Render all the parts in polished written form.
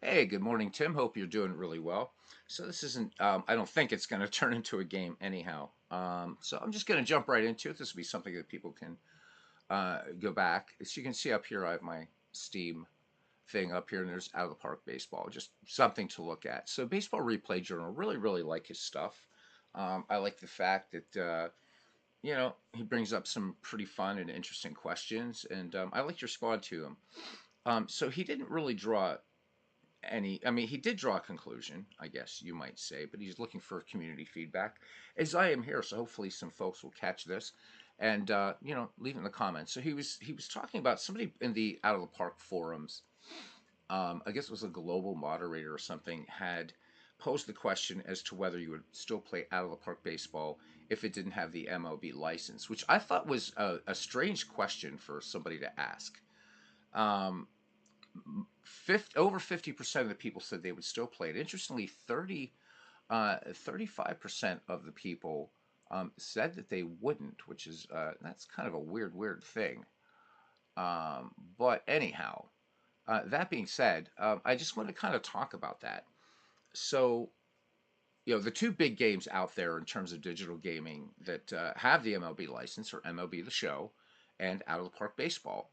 Hey, good morning, Tim. Hope you're doing really well. So this isn't, I don't think it's going to turn into a game anyhow. So I'm just going to jump right into it. This will be something that people can go back. As you can see up here, I have my Steam thing up here, and there's Out of the Park Baseball, just something to look at. So Baseball Replay Journal, really, really like his stuff. I like the fact that, he brings up some pretty fun and interesting questions, and I like to respond to them. So he didn't really draw he did draw a conclusion, I guess you might say, but he's looking for community feedback, as I am here. So hopefully some folks will catch this and, leave it in the comments. So he was talking about somebody in the Out of the Park forums. I guess it was a global moderator or something had posed the question as to whether you would still play Out of the Park baseball if it didn't have the MLB license, which I thought was a strange question for somebody to ask. Um, Over 50% of the people said they would still play it. Interestingly, 35% of the people said that they wouldn't, which is that's kind of a weird thing. But anyhow, that being said, I just want to kind of talk about that. So, the two big games out there in terms of digital gaming that have the MLB license are MLB The Show and Out of the Park Baseball.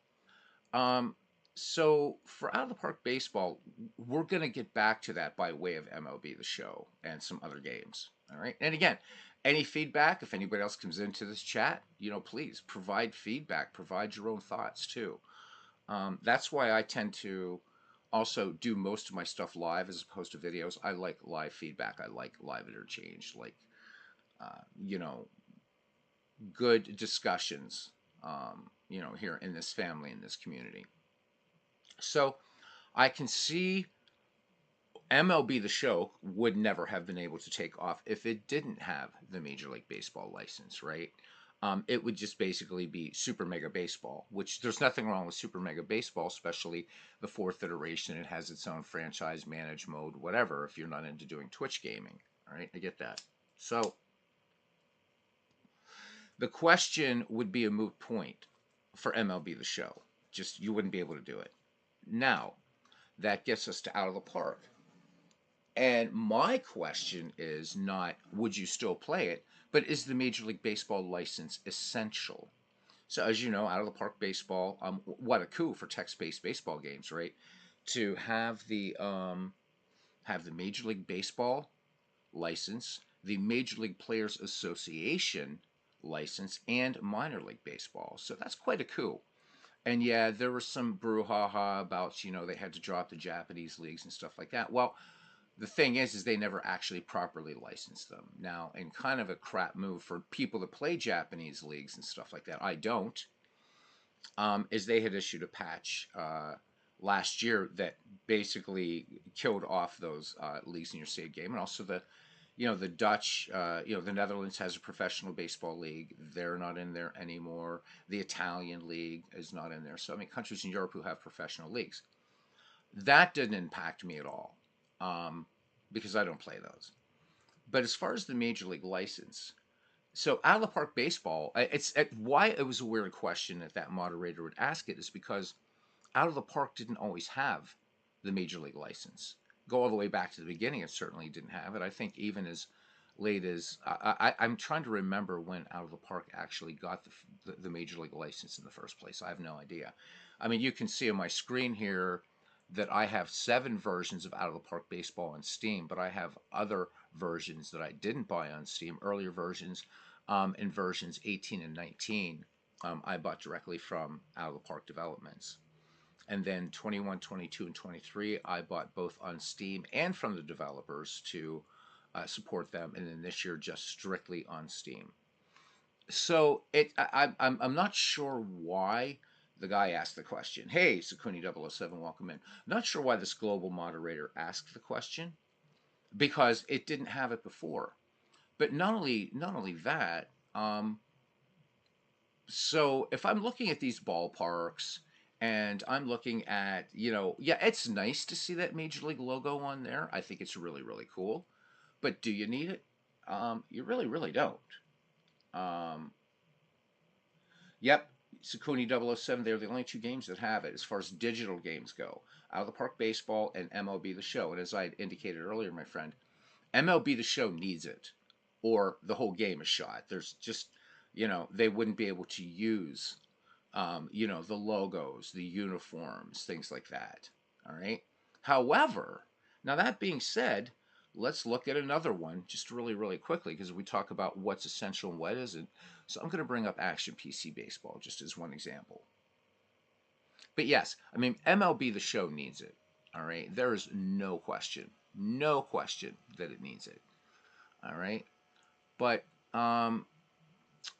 Um, so for Out of the Park Baseball, we're going to get back to that by way of MLB The Show and some other games. All right. And again, any feedback, if anybody else comes into this chat, please provide feedback, provide your own thoughts too. That's why I tend to also do most of my stuff live as opposed to videos. I like live feedback. I like live interchange, like, uh, you know, good discussions, here in this family, in this community. So I can see MLB The Show would never have been able to take off if it didn't have the Major League Baseball license, right? It would just basically be Super Mega Baseball, which there's nothing wrong with Super Mega Baseball, especially the fourth iteration. It has its own franchise manage mode, whatever, if you're not into doing Twitch gaming. All right, I get that. So the question would be a moot point for MLB The Show. Just you wouldn't be able to do it. Now, that gets us to Out of the Park. And my question is not would you still play it, but is the Major League Baseball license essential? So as you know, Out of the Park Baseball, what a coup for text-based baseball games, right? To have the Major League Baseball license, the Major League Players Association license, and minor league baseball. So that's quite a coup. And yeah, there was some brouhaha about, they had to drop the Japanese leagues and stuff like that. Well, the thing is they never actually properly licensed them. Now, and kind of a crap move for people that play Japanese leagues and stuff like that. I don't. Is they had issued a patch last year that basically killed off those leagues in your save game, and also the Dutch, the Netherlands has a professional baseball league. They're not in there anymore. The Italian league is not in there. So, countries in Europe who have professional leagues. That didn't impact me at all because I don't play those. But as far as the major league license, so Out of the Park Baseball, why it was a weird question that moderator would ask it is because Out of the Park didn't always have the major league license. Go all the way back to the beginning, it certainly didn't have it. I think even as late as I'm trying to remember when Out of the Park actually got the major league license in the first place. I have no idea. You can see on my screen here that I have 7 versions of Out of the Park Baseball on Steam, but I have other versions that I didn't buy on Steam, earlier versions, in versions 18 and 19. I bought directly from Out of the Park Developments. And then 21, 22, and 23, I bought both on Steam and from the developers to support them. And then this year, just strictly on Steam. So I'm not sure why the guy asked the question. Hey, Sakuni007, welcome in. Not sure why this global moderator asked the question because it didn't have it before. But not only that, so if I'm looking at these ballparks and I'm looking at, yeah, it's nice to see that Major League logo on there. I think it's really, really cool. But do you need it? You really, really don't. Um, yep. Saucony 007, they're the only two games that have it as far as digital games go. Out of the Park Baseball and MLB The Show. And as I indicated earlier, my friend, MLB The Show needs it, or the whole game is shot. There's just, they wouldn't be able to use, the logos, the uniforms, things like that. All right. However, now that being said, let's look at another one just really, really quickly because we talk about what's essential and what isn't. So I'm going to bring up Action PC Baseball just as one example. But yes, I mean, MLB The Show needs it. All right. There is no question that it needs it. All right. But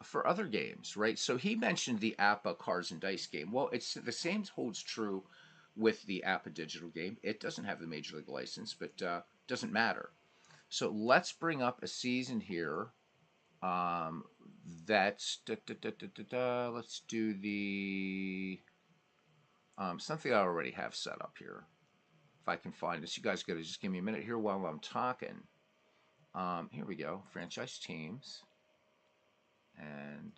for other games, right? So he mentioned the APA Cars and Dice game. Well, it's the same holds true with the APA digital game. It doesn't have the Major League license, but doesn't matter. So let's bring up a season here. That's let's do the something I already have set up here. If I can find this, you guys got to just give me a minute here while I'm talking. Here we go, franchise teams, and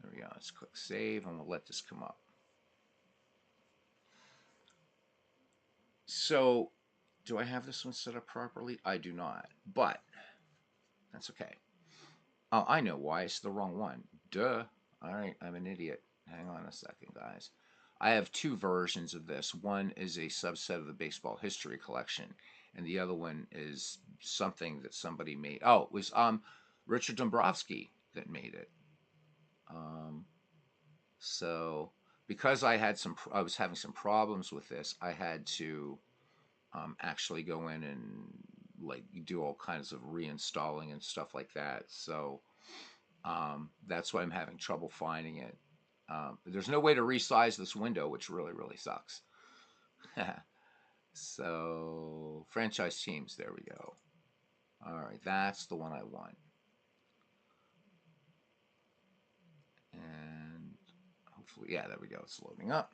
there we go. Let's click save, and we'll let this come up. So, do I have this one set up properly? I do not, but that's okay. Oh, I know why. It's the wrong one. Duh. All right, I'm an idiot. Hang on a second, guys. I have two versions of this. One is a subset of the baseball history collection, and the other one is something that somebody made. Oh, it was Richard Dombrowski that made it. So because I was having some problems with this, I had to actually go in and like do all kinds of reinstalling and stuff like that. So that's why I'm having trouble finding it. There's no way to resize this window, which really, really sucks. So, franchise teams, there we go. All right, that's the one I want. And hopefully, yeah, there we go. It's loading up.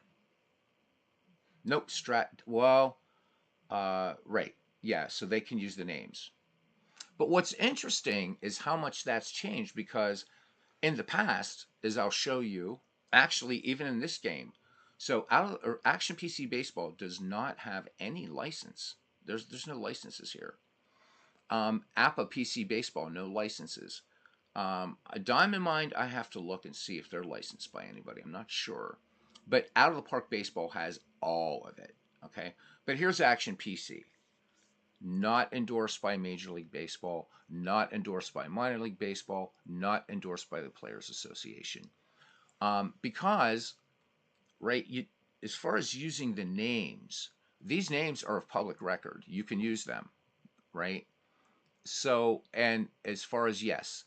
Nope, well, right. Yeah, so they can use the names. But what's interesting is how much that's changed because in the past, as I'll show you, actually, even in this game, so Action PC Baseball does not have any license. There's no licenses here. APA PC Baseball, no licenses. Diamond Mind, I have to look and see if they're licensed by anybody. I'm not sure. But Out of the Park Baseball has all of it. Okay. But here's Action PC. Not endorsed by Major League Baseball, not endorsed by Minor League Baseball, not endorsed by the Players Association. Because, right, as far as using the names, these names are of public record. You can use them, right? So, and as far as, yes,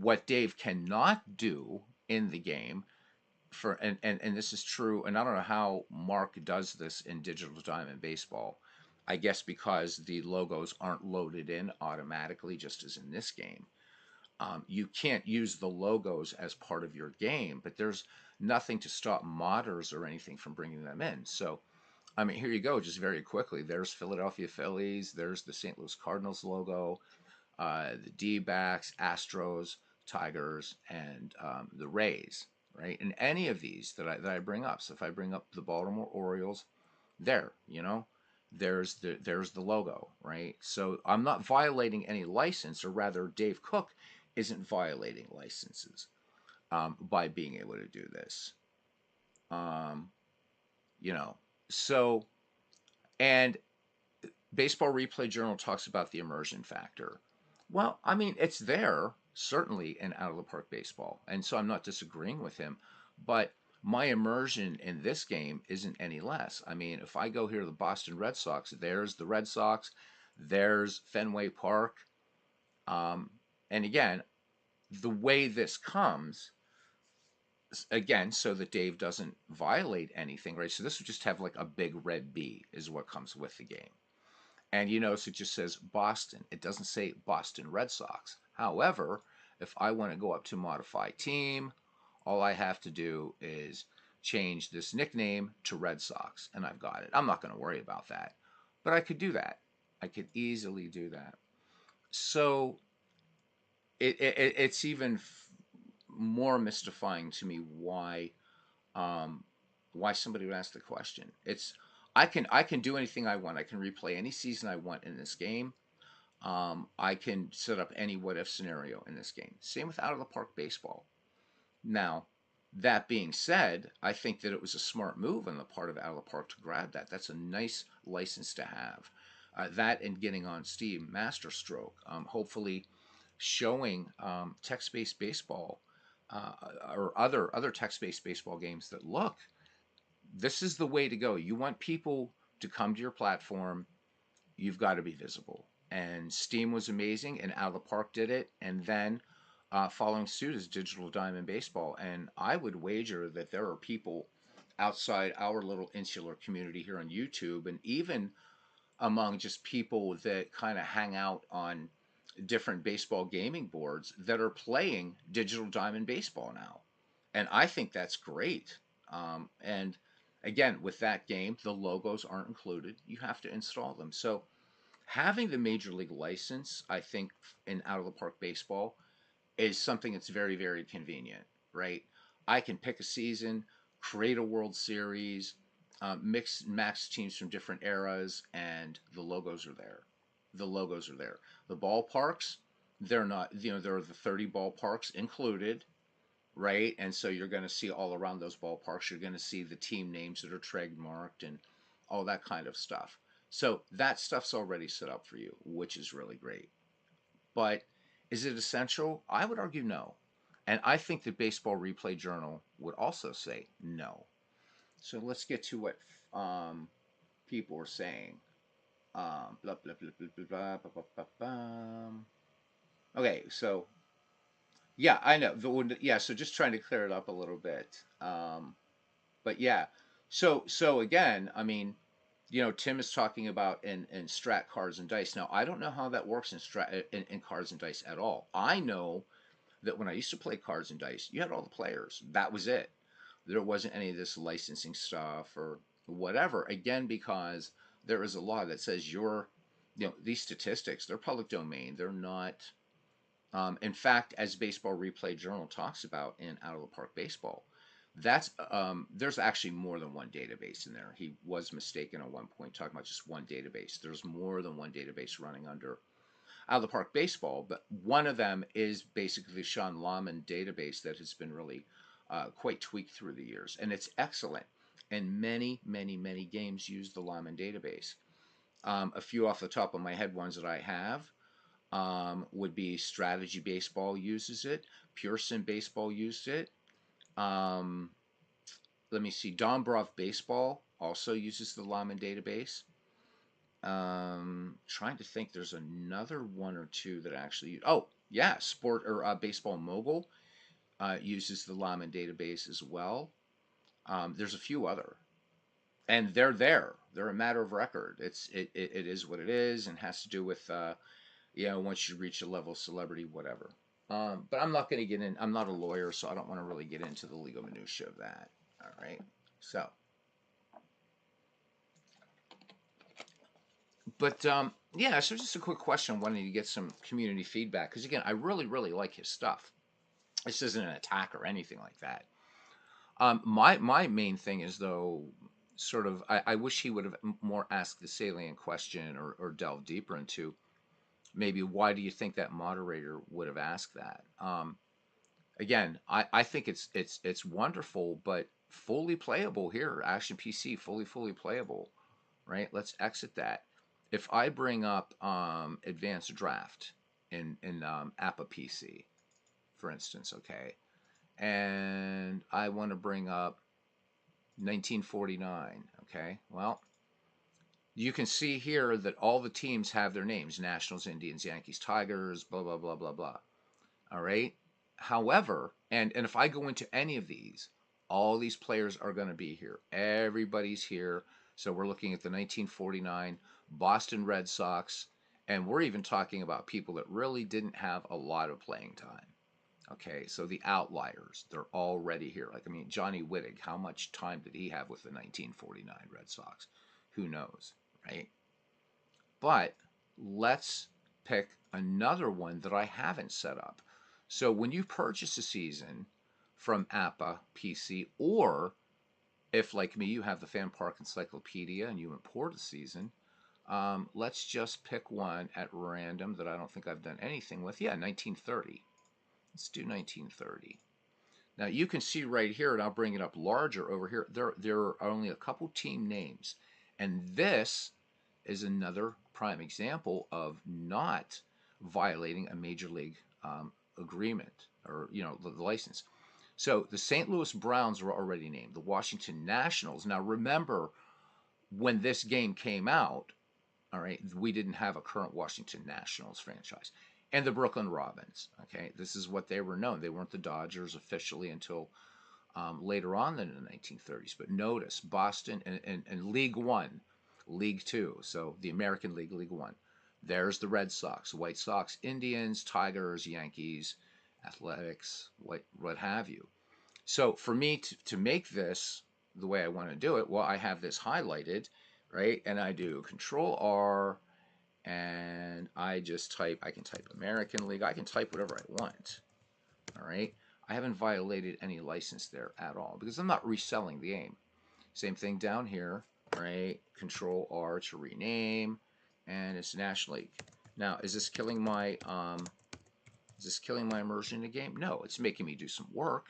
what Dave cannot do in the game, and this is true, and I don't know how Mark does this in Digital Diamond Baseball. I guess because the logos aren't loaded in automatically, just as in this game. You can't use the logos as part of your game, but there's nothing to stop modders or anything from bringing them in. So, I mean, here you go, just very quickly. There's Philadelphia Phillies, there's the St. Louis Cardinals logo, the D-backs, Astros, Tigers, and the Rays, right? And any of these that I bring up. So if I bring up the Baltimore Orioles, there's the logo, right? So I'm not violating any license, or rather, Dave Cook isn't violating licenses by being able to do this. Um, so, and Baseball Replay Journal talks about the immersion factor. Well, I mean, it's there, certainly, in Out of the Park Baseball. And so I'm not disagreeing with him. But my immersion in this game isn't any less. I mean, if I go here to the Boston Red Sox, there's the Red Sox, there's Fenway Park. And again, the way this comes, again, so that Dave doesn't violate anything, right? So this would just have like a big red B is what comes with the game. And you notice it just says Boston. It doesn't say Boston Red Sox. However, if I want to go up to modify team, all I have to do is change this nickname to Red Sox, and I've got it. I'm not going to worry about that, but I could do that. I could easily do that. So it's even more mystifying to me why um, why somebody would ask the question. It's I can do anything I want. I can replay any season I want in this game. I can set up any what if scenario in this game. Same with out of the park baseball. Now, that being said, I think that it was a smart move on the part of out of the park to grab that. That's a nice license to have. That and getting on Steam Masterstroke, hopefully showing text-based baseball or other text-based baseball games that look, this is the way to go. You want people to come to your platform, you've got to be visible. And Steam was amazing, and Out of the Park did it, and then following suit is Digital Diamond Baseball. And I would wager that there are people outside our little insular community here on YouTube, and even among just people that kind of hang out on different baseball gaming boards that are playing Digital Diamond Baseball now. And I think that's great. And again, with that game, the logos aren't included. You have to install them. So having the major league license, I think, in out of the park baseball is something that's very, very convenient, right? I can pick a season, create a World Series, mix max teams from different eras, and the logos are there. The logos are there. The ballparks, they're not, there are the 30 ballparks included, right? And so you're going to see all around those ballparks, you're going to see the team names that are trademarked and all that kind of stuff. So that stuff's already set up for you, which is really great. But is it essential? I would argue no. And I think the Baseball Replay Journal would also say no. So let's get to what people are saying. Blah, blah, blah, blah, blah, blah, blah, blah, blah. Okay, so yeah, I know. Yeah, so just trying to clear it up a little bit. But yeah, so again, I mean, Tim is talking about in strat cards and dice. Now, I don't know how that works in cards and dice at all. I know that when I used to play cards and dice, you had all the players. That was it. There wasn't any of this licensing stuff or whatever. Again, because there is a law that says these statistics, they're public domain. They're not. In fact, as Baseball Replay Journal talks about in Out of the Park Baseball, that's there's actually more than one database in there. He was mistaken at one point talking about just one database. There's more than one database running under Out of the Park Baseball, but one of them is basically the Sean Lahman database that has been really quite tweaked through the years, and it's excellent. And many, many, many games use the Lahman database. A few off the top of my head ones that I have would be Strategy Baseball uses it, Pure Sim Baseball used it. Um, Let me see. Dombrov Baseball also uses the Lahman database. Trying to think, there's another one or two that actually. Oh, yeah, Sport or Baseball Mogul uses the Lahman database as well. There's a few other, and they're there. They're a matter of record. It is what it is, and has to do with once you reach a level of celebrity, whatever. But I'm not going to get in. I'm not a lawyer, so I don't want to really get into the legal minutia of that. All right. So, but yeah. So just a quick question. Wanting to get some community feedback because again, I really, really like his stuff. This isn't an attack or anything like that. My main thing is though, sort of, I wish he would have more asked the salient question or delved deeper into maybe why do you think that moderator would have asked that. Again, I think it's wonderful, but fully playable here. Action PC fully playable, right? Let's exit that. If I bring up advanced draft in APA PC, for instance, okay, and I want to bring up 1949, okay, well, you can see here that all the teams have their names: Nationals, Indians, Yankees, Tigers, blah blah blah blah blah. All right. However, and if I go into any of these, all these players are going to be here. Everybody's here. So we're looking at the 1949 Boston Red Sox, and we're even talking about people that really didn't have a lot of playing time. Okay, so the outliers, they're already here. Like, I mean, Johnny Wittig, how much time did he have with the 1949 Red Sox? Who knows, right? But let's pick another one that I haven't set up. So when you purchase a season from APA PC or If, like me, you have the Fan Park Encyclopedia and you import a season, let's just pick one at random that I don't think I've done anything with. Yeah, 1930. Let's do 1930. Now you can see right here, and I'll bring it up larger over here. There are only a couple team names, and this is another prime example of not violating a major league agreement, or the license. So the St. Louis Browns were already named. The Washington Nationals. Now remember, when this game came out, all right, we didn't have a current Washington Nationals franchise. And the Brooklyn Robins. Okay, this is what they were known. They weren't the Dodgers officially until later on in the 1930s. But notice Boston and League One, League Two, so the American League, League One. There's the Red Sox, White Sox, Indians, Tigers, Yankees, Athletics, what have you. So for me to make this the way I want to do it, well, I have this highlighted, right? And I do Control R, and I can type American League, I can type whatever I want, all right? I haven't violated any license there at all because I'm not reselling the game. Same thing down here, right? Control R to rename, and it's National League. Now, is this killing my immersion in the game? No, it's making me do some work,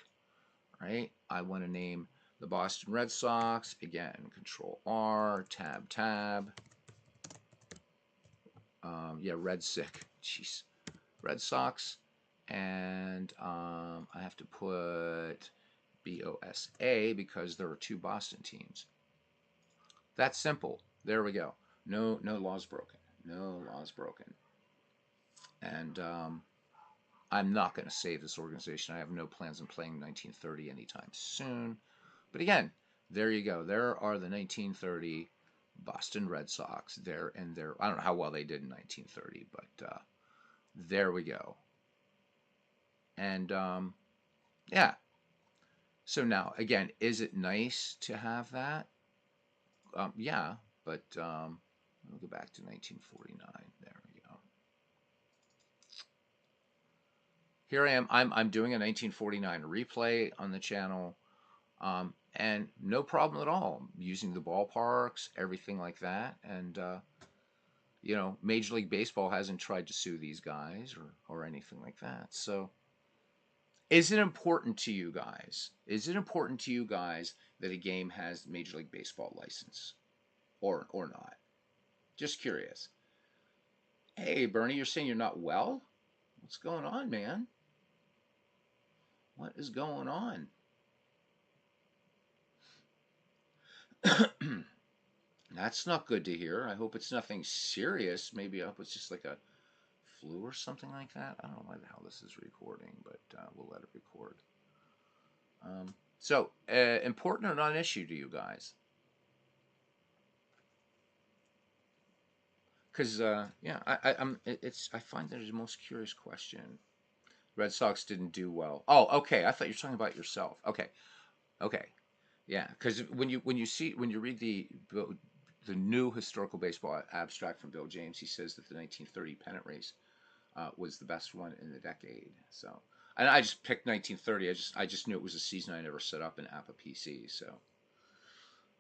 right? I want to name the Boston Red Sox. Again, Control R, tab. Yeah, Red Sick. Jeez. Red Sox. And I have to put BOSA because there are two Boston teams. That's simple. There we go. No laws broken. No laws broken. And I'm not going to save this organization. I have no plans on playing 1930 anytime soon. But again, there you go. There are the 1930 Boston Red Sox. There and there. I don't know how well they did in 1930, but there we go. And yeah. So now, again, is it nice to have that? Yeah, but we'll go back to 1949. There we go. Here I am. I'm doing a 1949 replay on the channel, and no problem at all. I'm using the ballparks, everything like that, and Major League Baseball hasn't tried to sue these guys or anything like that. So, is it important to you guys? Is it important to you guys that a game has Major League Baseball license, or not? Just curious. Hey, Bernie, you're saying you're not well? What's going on, man? What is going on? That's not good to hear. I hope it's nothing serious. Maybe I hope it's just like a flu or something like that. I don't know why the hell this is recording, but we'll let it record. So, important or not an issue to you guys? Because yeah, I find that it's the most curious question. Red Sox didn't do well. Oh, okay. I thought you were talking about yourself. Okay, yeah. Because when you read the new historical baseball abstract from Bill James, he says that the 1930 pennant race was the best one in the decade. So, and I just picked 1930. I just knew it was a season I never set up in APA PC. So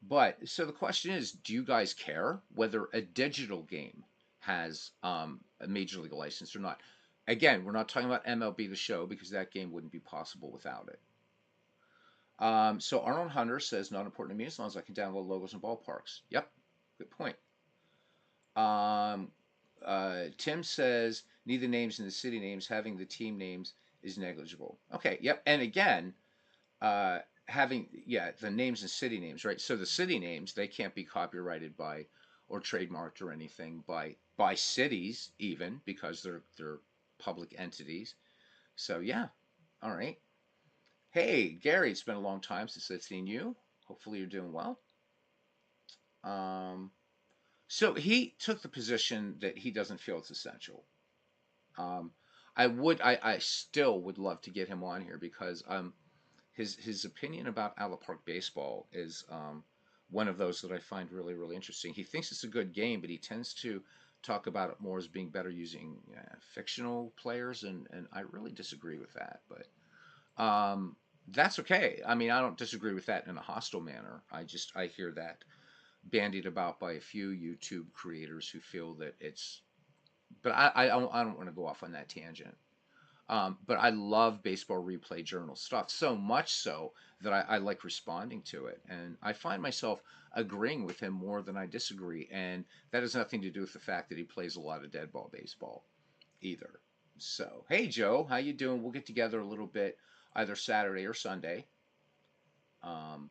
the question is, do you guys care whether a digital game has a major league license or not? Again, we're not talking about MLB The Show because that game wouldn't be possible without it. So Arnold Hunter says, not important to me as long as I can download logos and ballparks. Yep, good point. Tim says, neither names in the city names, having the team names is negligible. Okay, yep. And again, having, the names and city names, right? So the city names, they can't be copyrighted by or trademarked or anything by cities even because they're public entities. So yeah, all right. Hey, Gary, it's been a long time since I've seen you. Hopefully you're doing well. So he took the position that he doesn't feel it's essential. I still would love to get him on here because his opinion about Alla Park baseball is one of those that I find really, really interesting. He thinks it's a good game, but he tends to talk about it more as being better using fictional players, and I really disagree with that. But That's okay. I mean, I don't disagree with that in a hostile manner. I hear that bandied about by a few YouTube creators who feel that it's. But I don't want to go off on that tangent. But I love baseball replay journal stuff so much so that I like responding to it, and I find myself agreeing with him more than I disagree, and that has nothing to do with the fact that he plays a lot of dead ball baseball either. So, hey Joe, how you doing? We'll get together a little bit either Saturday or Sunday. Um,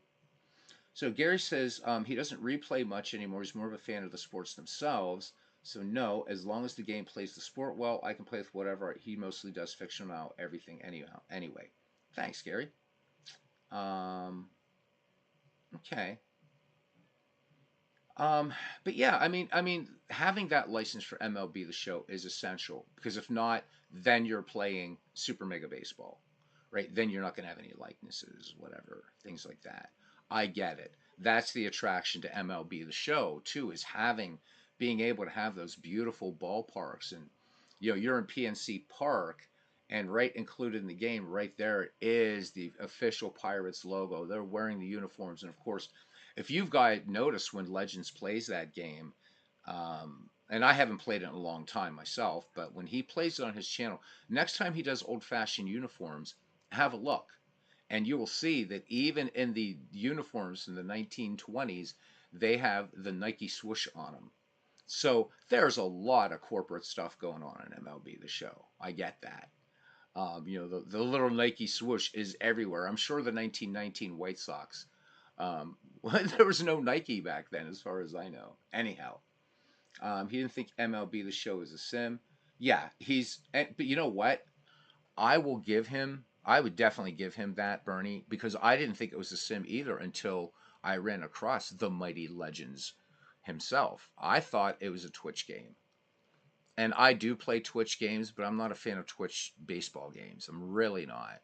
so Gary says he doesn't replay much anymore. He's more of a fan of the sports themselves. So no, as long as the game plays the sport well, I can play with whatever. He mostly does fiction now, everything anyhow. Anyway, thanks, Gary. Um, okay. Um, but yeah, I mean, having that license for MLB the Show is essential because if not, then you're playing Super Mega Baseball, right? Then you're not going to have any likenesses, whatever, things like that. I get it. That's the attraction to MLB the Show too, is being able to have those beautiful ballparks, and you're in PNC Park, and right included in the game, right there is the official Pirates logo. They're wearing the uniforms, and of course if you've got noticed when Legends plays that game, and I haven't played it in a long time myself, but when he plays it on his channel, next time he does old fashioned uniforms, have a look. And you will see that even in the uniforms in the 1920s, they have the Nike swoosh on them. So there's a lot of corporate stuff going on in MLB The Show. I get that. The little Nike swoosh is everywhere. I'm sure the 1919 White Sox, there was no Nike back then, as far as I know. Anyhow, he didn't think MLB The Show is a sim. Yeah, but you know what? I would definitely give him that, Bernie, because I didn't think it was a sim either until I ran across the Mighty Legends himself. I thought it was a Twitch game. And I do play Twitch games, but I'm not a fan of Twitch baseball games. I'm really not.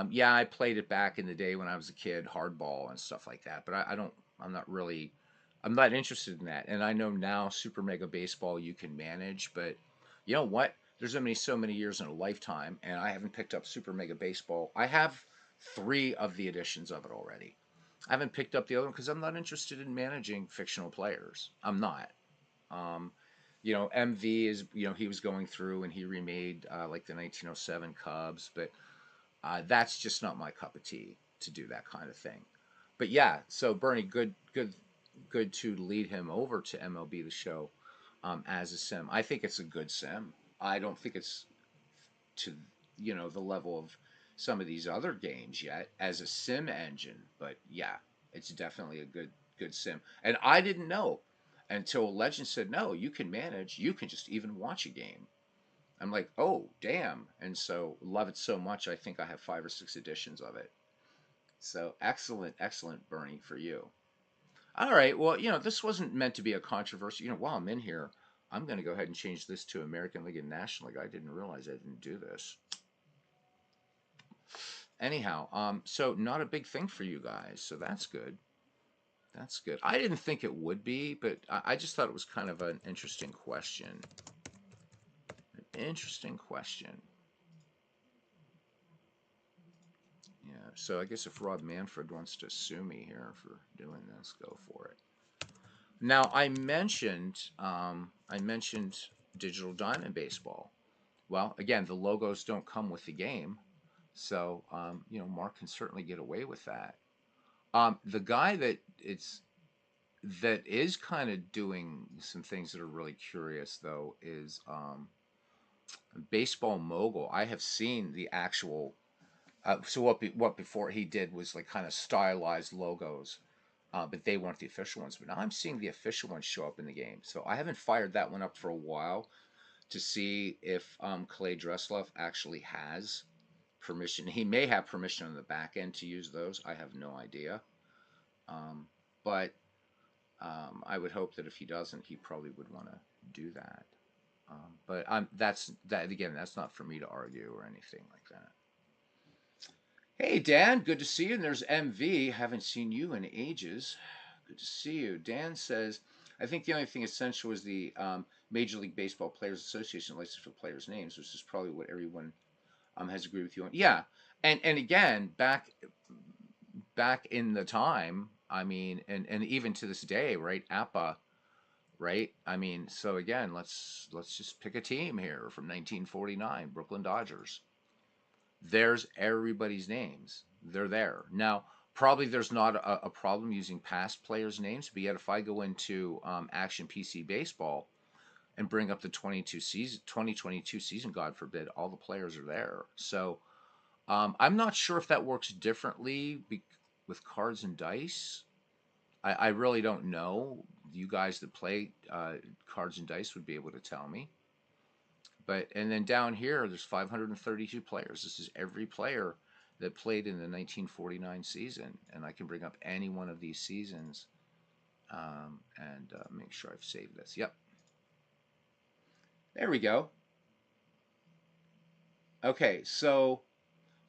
Yeah, I played it back in the day when I was a kid, hardball and stuff like that. But I don't. I'm not really. I'm not interested in that. And I know now Super Mega Baseball you can manage, but you know what? There's only so many years in a lifetime, and I haven't picked up Super Mega Baseball. I have three of the editions of it already. I haven't picked up the other one because I'm not interested in managing fictional players. I'm not. Um, MV is, he was going through and he remade like the 1907 Cubs, but that's just not my cup of tea to do that kind of thing. But yeah, so Bernie, good to lead him over to MLB the Show as a sim. I think it's a good sim. I don't think it's to the level of some of these other games yet as a sim engine, but yeah, it's definitely a good sim. And I didn't know until Legend said, no, you can manage, you can just even watch a game. I'm like, oh, damn. And so love it so much. I think I have 5 or 6 editions of it. So excellent, excellent, Bernie, for you. All right. Well, this wasn't meant to be a controversy. While I'm in here, I'm going to go ahead and change this to American League and National League. I didn't realize I didn't do this. Anyhow, so not a big thing for you guys. So that's good. That's good. I didn't think it would be, but I just thought it was kind of an interesting question. An interesting question. Yeah, so I guess if Rob Manfred wants to sue me here for doing this, go for it. Now I mentioned Digital Diamond Baseball. Well, again, the logos don't come with the game, so Mark can certainly get away with that. The guy that is kind of doing some things that are really curious though is Baseball Mogul. I have seen the actual. So what before he did was like kind of stylized logos, but they weren't the official ones. But now I'm seeing the official ones show up in the game. So I haven't fired that one up for a while to see if Clay Dreslov actually has permission. He may have permission on the back end to use those. I have no idea. Um, but I would hope that if he doesn't, he probably would want to do that. But that's that again. That's not for me to argue or anything like that. Hey Dan, good to see you. And there's MV. Haven't seen you in ages. Good to see you. Dan says, I think the only thing essential is the Major League Baseball Players Association license for players' names, which is probably what everyone has agreed with you on. Yeah, And again, back in the time, I mean, and even to this day, right? APA, right? I mean, so again, let's just pick a team here from 1949, Brooklyn Dodgers. There's everybody's names. They're there. Now, probably there's not a problem using past players' names, but yet if I go into Action PC Baseball and bring up the 2022 season, God forbid, all the players are there. So I'm not sure if that works differently with cards and dice. I really don't know. You guys that play cards and dice would be able to tell me. But and then down here, there's 532 players. This is every player that played in the 1949 season, and I can bring up any one of these seasons and make sure I've saved this. Yep, there we go. Okay, so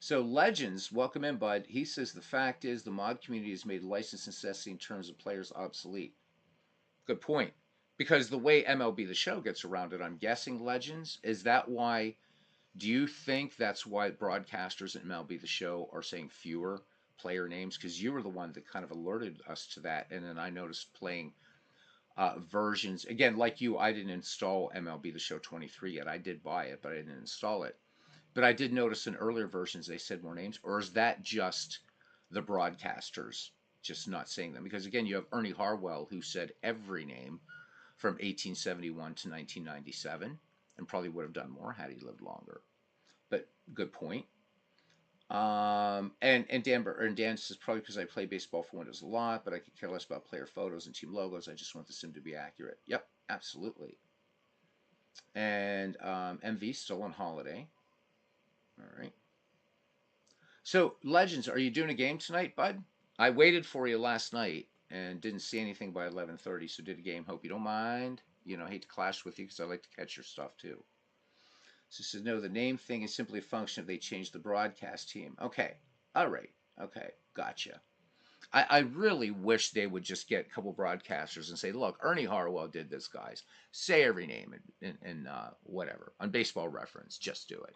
Legends, welcome in, bud. He says the fact is the mod community has made license necessity in terms of players obsolete. Good point. Because the way MLB the Show gets around it, I'm guessing Legends, is that why? Do you think that's why broadcasters at MLB the Show are saying fewer player names? Because you were the one that kind of alerted us to that, and then I noticed playing versions again, like you. I didn't install MLB the Show 23 yet. I did buy it, but I didn't install it. But I did notice in earlier versions they said more names, or is that just the broadcasters just not saying them? Because again, you have Ernie Harwell who said every name from 1871 to 1997, and probably would have done more had he lived longer. But good point. Dan says probably because I play baseball for Windows a lot, but I could care less about player photos and team logos. I just want the sim to be accurate. Yep, absolutely. And MV still on holiday. All right. So Legends, are you doing a game tonight, bud? I waited for you last night and didn't see anything by 11:30, so did a game. Hope you don't mind. I hate to clash with you because I like to catch your stuff too. So says no, the name thing is simply a function of they changed the broadcast team. Okay, all right, okay, gotcha. I really wish they would just get a couple broadcasters and say, look, Ernie Harwell did this, guys. Say every name and whatever on Baseball Reference. Just do it.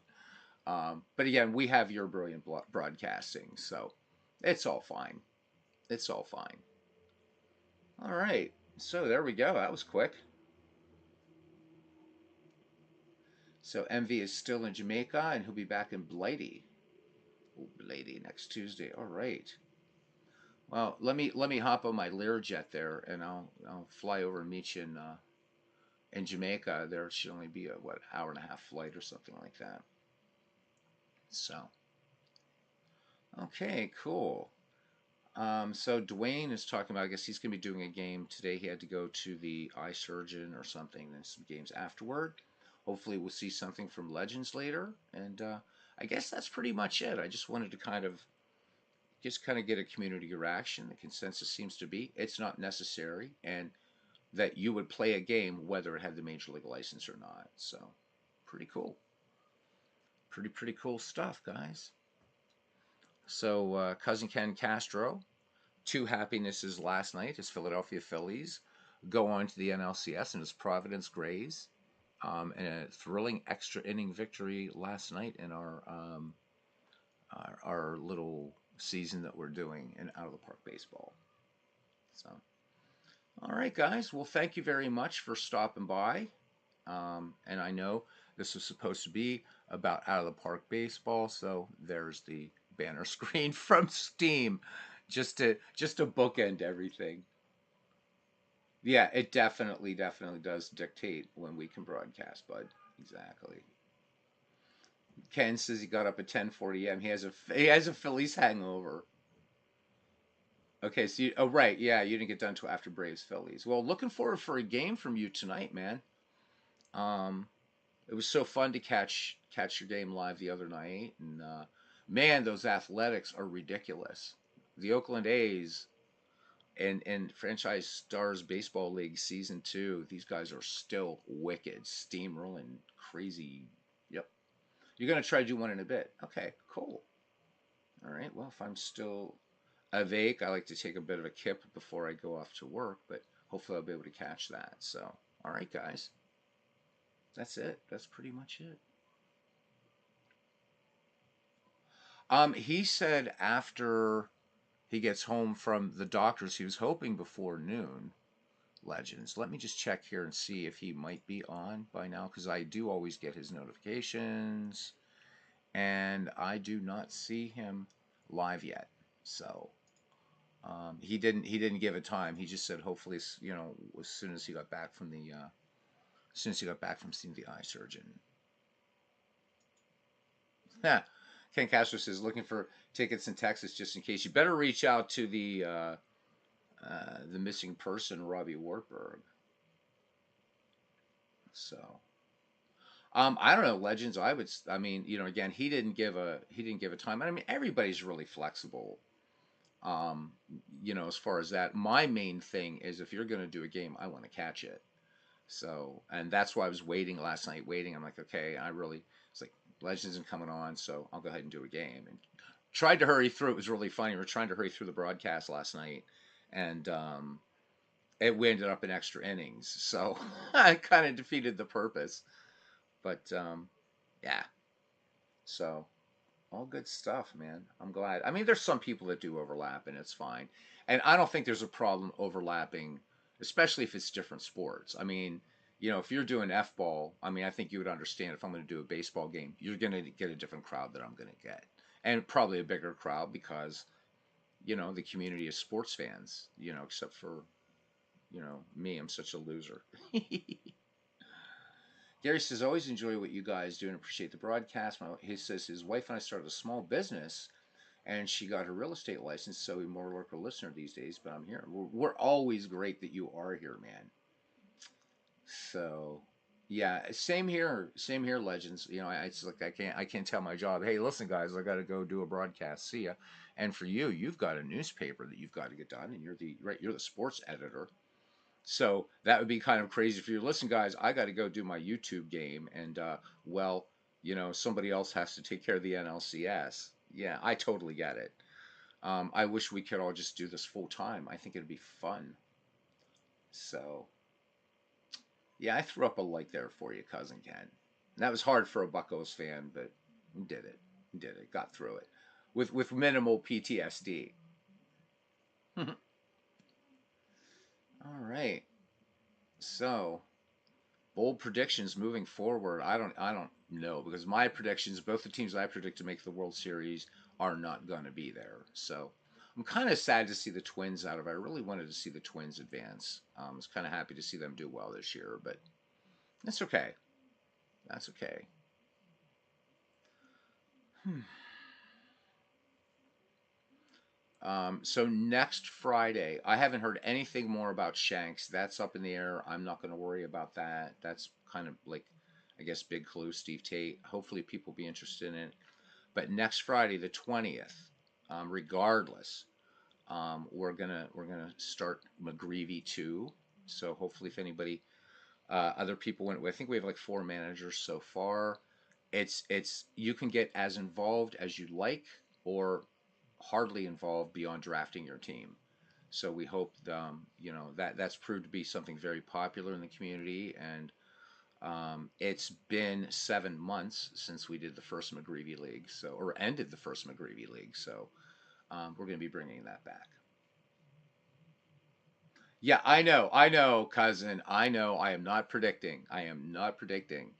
But again, we have your brilliant broadcasting, so it's all fine. It's all fine. All right. So there we go. That was quick. So MV is still in Jamaica, and he'll be back in Blighty. Ooh, Blighty next Tuesday. All right. Well, let me hop on my Learjet there, and I'll fly over and meet you in Jamaica. There should only be a hour and a half flight or something like that. So okay, cool. So Dwayne is talking about. I guess he's gonna be doing a game today. He had to go to the eye surgeon or something, and some games afterward. Hopefully, we'll see something from Legends later, and I guess that's pretty much it. I just wanted to kind of get a community reaction. The consensus seems to be it's not necessary, and that you would play a game whether it had the major league license or not. So, pretty cool. Pretty cool stuff, guys. So, cousin Ken Castro, two happinesses last night. His Philadelphia Phillies go on to the NLCS, and his Providence Grays, and a thrilling extra inning victory last night in our little season that we're doing in Out of the Park Baseball. So, all right, guys. Well, thank you very much for stopping by. And I know this was supposed to be about Out of the Park Baseball, so there's the banner screen from Steam, just to bookend everything. Yeah, it definitely does dictate when we can broadcast, bud. Exactly. Ken says he got up at 10:40 a.m. He has a Phillies hangover. Okay, so oh right, yeah, you didn't get done till after Braves Phillies. Well, looking forward for a game from you tonight, man. Um, it was so fun to catch your game live the other night, and man, those Athletics are ridiculous. The Oakland A's and Franchise Stars Baseball League Season 2, these guys are still wicked, steamrolling, crazy. Yep. You're gonna try to do one in a bit. Okay, cool. All right. Well, if I'm still awake, I like to take a bit of a kip before I go off to work, but hopefully I'll be able to catch that. So, all right, guys. That's it. That's pretty much it. He said after he gets home from the doctors, he was hoping before noon. Legends. Let me just check here and see if he might be on by now, because I do always get his notifications, and I do not see him live yet. So he didn't give a time. He just said hopefully, as soon as he got back from seeing the eye surgeon. Yeah. Ken Castro says looking for tickets in Texas just in case. You better reach out to the missing person, Robbie Wartburg. So, I don't know, Legends. I mean, again, he didn't give a time. I mean, everybody's really flexible. Um, as far as that, my main thing is if you're going to do a game, I want to catch it. So, and that's why I was waiting last night, waiting. I'm like, okay, it's like Legends isn't coming on, so I'll go ahead and do a game. And tried to hurry through. It was really funny. We were trying to hurry through the broadcast last night, and we ended up in extra innings. So I kind of defeated the purpose. But yeah, so all good stuff, man. I'm glad. I mean, there's some people that do overlap, and it's fine. And I don't think there's a problem overlapping, especially if it's different sports. I mean, if you're doing F ball, I mean, I think you would understand if I'm going to do a baseball game, you're going to get a different crowd that I'm going to get, and probably a bigger crowd because the community of sports fans. Except for me, I'm such a loser. Gary says, always enjoy what you guys do and appreciate the broadcast. He says his wife and I started a small business and she got her real estate license, so he's more like a listener these days, but I'm here. We're always great that you are here, man. So, yeah, same here, Legends. It's like I can't tell my job, hey, listen, guys, I got to go do a broadcast. See ya. And for you, you've got a newspaper that you've got to get done, and you're the sports editor. So that would be kind of crazy for you. Listen, guys, I got to go do my YouTube game, and well, somebody else has to take care of the NLCS. Yeah, I totally get it. I wish we could all just do this full time. I think it'd be fun. So yeah, I threw up a like there for you, cousin Ken. And that was hard for a Buccos fan, but we did it. We did it. Got through it with minimal PTSD. All right. So bold predictions moving forward. I don't know because my predictions, both the teams I predict to make the World Series, are not going to be there. So I'm kind of sad to see the Twins out of it. I really wanted to see the Twins advance. I was kind of happy to see them do well this year, but that's okay. That's okay. Hmm. So next Friday, I haven't heard anything more about Shanks. That's up in the air. I'm not going to worry about that. That's kind of like, I guess, big clue, Steve Tate. Hopefully, people be interested in it. But next Friday, the 20th, regardless, we're gonna start McGreevy 2. So hopefully, if anybody, other people went, I think we have like 4 managers so far. It's you can get as involved as you like, or hardly involved beyond drafting your team. So we hope that's proved to be something very popular in the community, and it's been 7 months since we did the first McGreevy League, or ended the first McGreevy League. So we're going to be bringing that back. Yeah, I know, cousin. I know. I am not predicting. I am not predicting.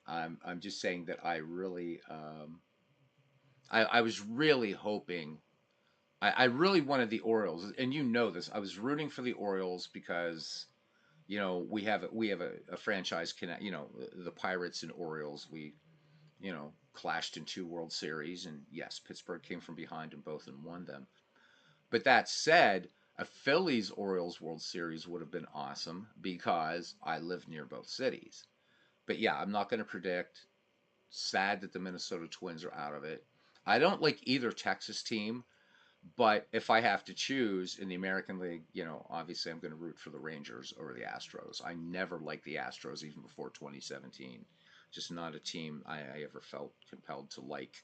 I'm just saying that I was really hoping. I really wanted the Orioles, and you know this. I was rooting for the Orioles because we have a franchise connect. The Pirates and Orioles. We clashed in 2 World Series, and yes, Pittsburgh came from behind in both and won them. But that said, a Phillies Orioles World Series would have been awesome because I live near both cities. But yeah, I'm not going to predict. Sad that the Minnesota Twins are out of it. I don't like either Texas team, but if I have to choose in the American League, obviously I'm going to root for the Rangers over the Astros. I never liked the Astros even before 2017. Just not a team I ever felt compelled to like.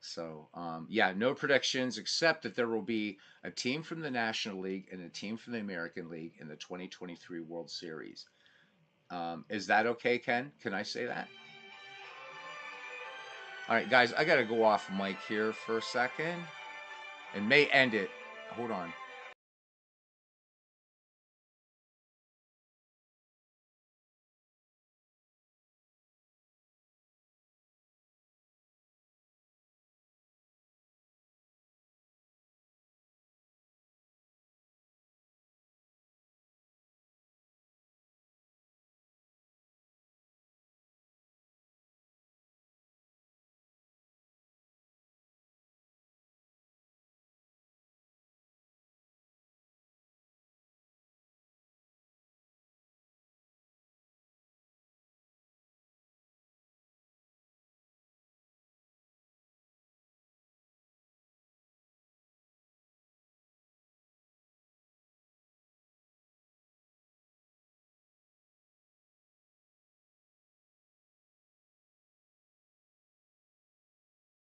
So, yeah, no predictions except that there will be a team from the National League and a team from the American League in the 2023 World Series. Is that okay, Ken? Can I say that? All right, guys, I gotta go off mic here for a second, and may end it. Hold on.